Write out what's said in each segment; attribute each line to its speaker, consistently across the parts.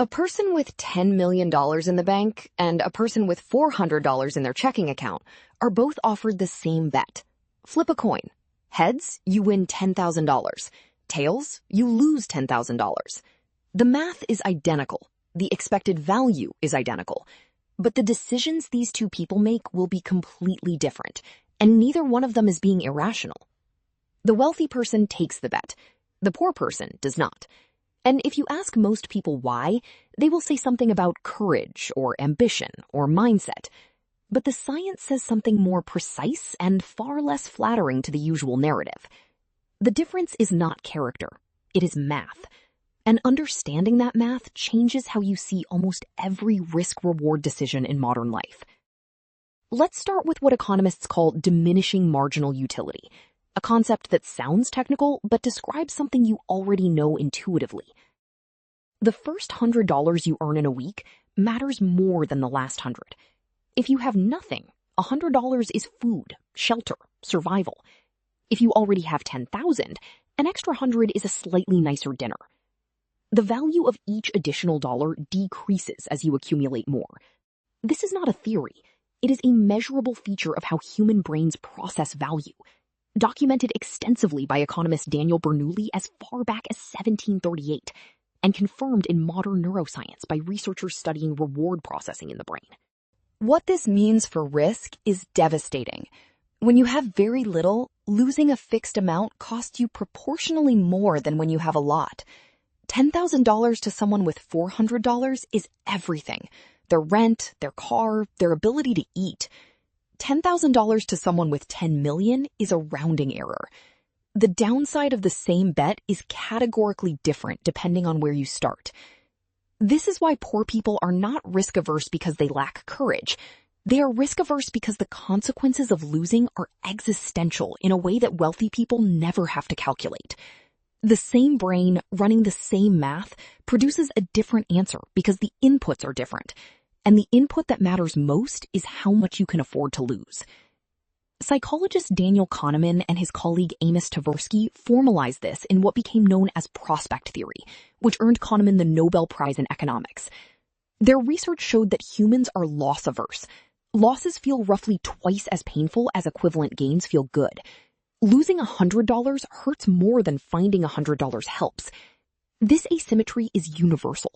Speaker 1: A person with $10 million in the bank and a person with $400 in their checking account are both offered the same bet. Flip a coin. Heads, you win $10,000. Tails, you lose $10,000. The math is identical. The expected value is identical. But the decisions these two people make will be completely different, and neither one of them is being irrational. The wealthy person takes the bet. The poor person does not. And if you ask most people why, they will say something about courage or ambition or mindset. But the science says something more precise and far less flattering to the usual narrative. The difference is not character. It is math. And understanding that math changes how you see almost every risk-reward decision in modern life. Let's start with what economists call diminishing marginal utility, a concept that sounds technical but describes something you already know intuitively. The first $100 you earn in a week matters more than the last 100. If you have nothing, $100 is food, shelter, survival. If you already have 10,000, an extra 100 is a slightly nicer dinner. The value of each additional dollar decreases as you accumulate more. This is not a theory. It is a measurable feature of how human brains process value, documented extensively by economist Daniel Bernoulli as far back as 1738, and confirmed in modern neuroscience by researchers studying reward processing in the brain. What this means for risk is devastating. When you have very little, losing a fixed amount costs you proportionally more than when you have a lot. $10,000 to someone with $400 is everything. Their rent, their car, their ability to eat. $10,000 to someone with $10 million is a rounding error. The downside of the same bet is categorically different depending on where you start. This is why poor people are not risk-averse because they lack courage. They are risk-averse because the consequences of losing are existential in a way that wealthy people never have to calculate. The same brain running the same math produces a different answer because the inputs are different. And the input that matters most is how much you can afford to lose. Psychologist Daniel Kahneman and his colleague Amos Tversky formalized this in what became known as prospect theory, which earned Kahneman the Nobel Prize in economics. Their research showed that humans are loss-averse. Losses feel roughly twice as painful as equivalent gains feel good. Losing $100 hurts more than finding $100 helps. This asymmetry is universal,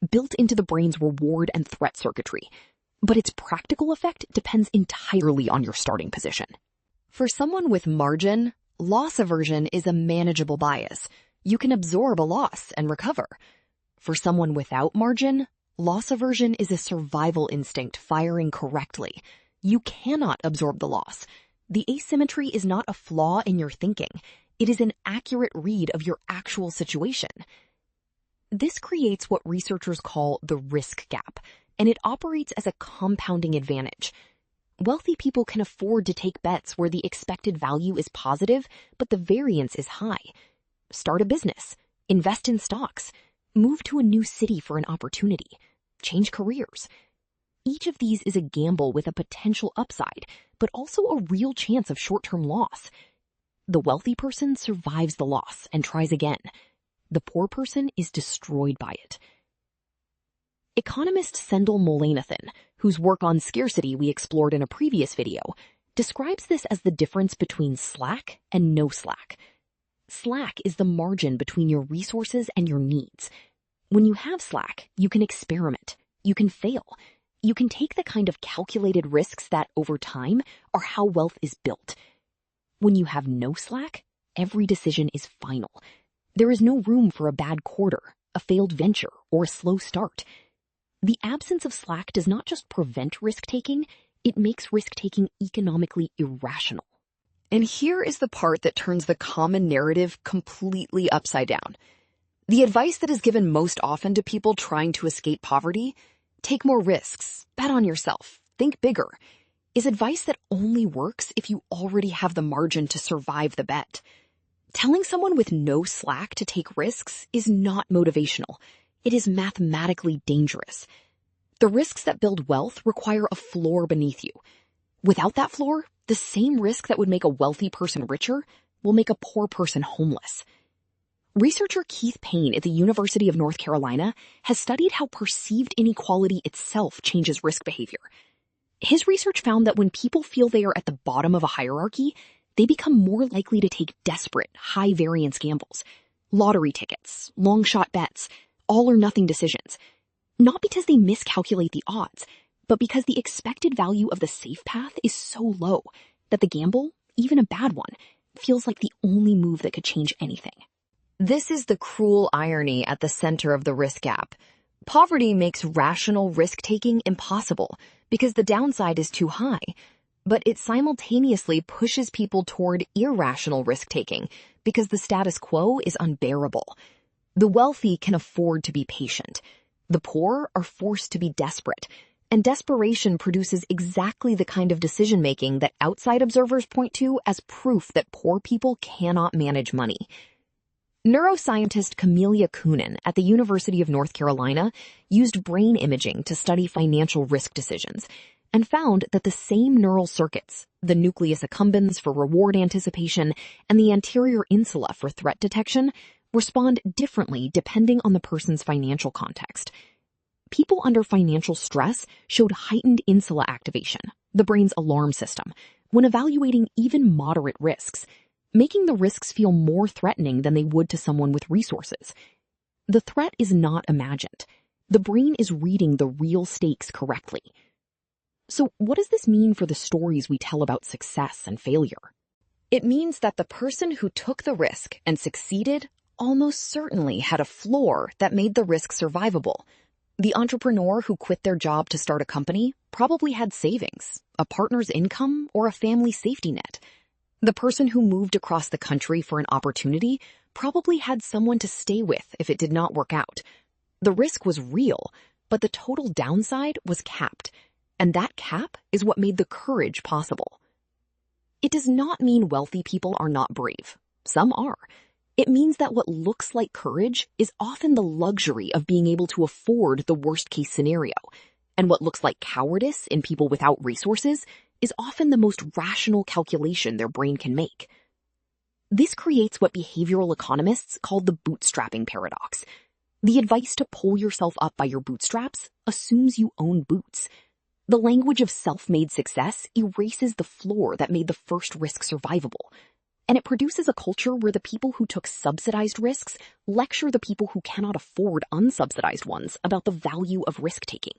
Speaker 1: built into the brain's reward and threat circuitry. But its practical effect depends entirely on your starting position. For someone with margin, loss aversion is a manageable bias. You can absorb a loss and recover. For someone without margin, loss aversion is a survival instinct firing correctly. You cannot absorb the loss. The asymmetry is not a flaw in your thinking. It is an accurate read of your actual situation. This creates what researchers call the risk gap, and it operates as a compounding advantage. Wealthy people can afford to take bets where the expected value is positive, but the variance is high. Start a business, invest in stocks, move to a new city for an opportunity, change careers. Each of these is a gamble with a potential upside, but also a real chance of short-term loss. The wealthy person survives the loss and tries again. The poor person is destroyed by it. Economist Sendhil Mullainathan, whose work on scarcity we explored in a previous video, describes this as the difference between slack and no slack. Slack is the margin between your resources and your needs. When you have slack, you can experiment. You can fail. You can take the kind of calculated risks that, over time, are how wealth is built. When you have no slack, every decision is final. There is no room for a bad quarter, a failed venture, or a slow start. The absence of slack does not just prevent risk-taking, it makes risk-taking economically irrational. And here is the part that turns the common narrative completely upside down. The advice that is given most often to people trying to escape poverty, take more risks, bet on yourself, think bigger, is advice that only works if you already have the margin to survive the bet. Telling someone with no slack to take risks is not motivational. It is mathematically dangerous. The risks that build wealth require a floor beneath you. Without that floor, the same risk that would make a wealthy person richer will make a poor person homeless. Researcher Keith Payne at the University of North Carolina has studied how perceived inequality itself changes risk behavior. His research found that when people feel they are at the bottom of a hierarchy, they become more likely to take desperate, high-variance gambles. Lottery tickets, long-shot bets, all-or-nothing decisions. Not because they miscalculate the odds, but because the expected value of the safe path is so low that the gamble, even a bad one, feels like the only move that could change anything. This is the cruel irony at the center of the risk gap. Poverty makes rational risk-taking impossible because the downside is too high, but it simultaneously pushes people toward irrational risk-taking because the status quo is unbearable. The wealthy can afford to be patient. The poor are forced to be desperate, and desperation produces exactly the kind of decision-making that outside observers point to as proof that poor people cannot manage money. Neuroscientist Cäzilia Loibl at the University of North Carolina used brain imaging to study financial risk decisions and found that the same neural circuits, the nucleus accumbens for reward anticipation and the anterior insula for threat detection, respond differently depending on the person's financial context. People under financial stress showed heightened insula activation, the brain's alarm system, when evaluating even moderate risks, making the risks feel more threatening than they would to someone with resources. The threat is not imagined. The brain is reading the real stakes correctly. So what does this mean for the stories we tell about success and failure? It means that the person who took the risk and succeeded almost certainly had a floor that made the risk survivable. The entrepreneur who quit their job to start a company probably had savings, a partner's income, or a family safety net. The person who moved across the country for an opportunity probably had someone to stay with if it did not work out. The risk was real, but the total downside was capped, and that cap is what made the courage possible. It does not mean wealthy people are not brave. Some are. It means that what looks like courage is often the luxury of being able to afford the worst-case scenario, and what looks like cowardice in people without resources is often the most rational calculation their brain can make. This creates what behavioral economists call the bootstrapping paradox. The advice to pull yourself up by your bootstraps assumes you own boots. The language of self-made success erases the floor that made the first risk survivable, and it produces a culture where the people who took subsidized risks lecture the people who cannot afford unsubsidized ones about the value of risk-taking.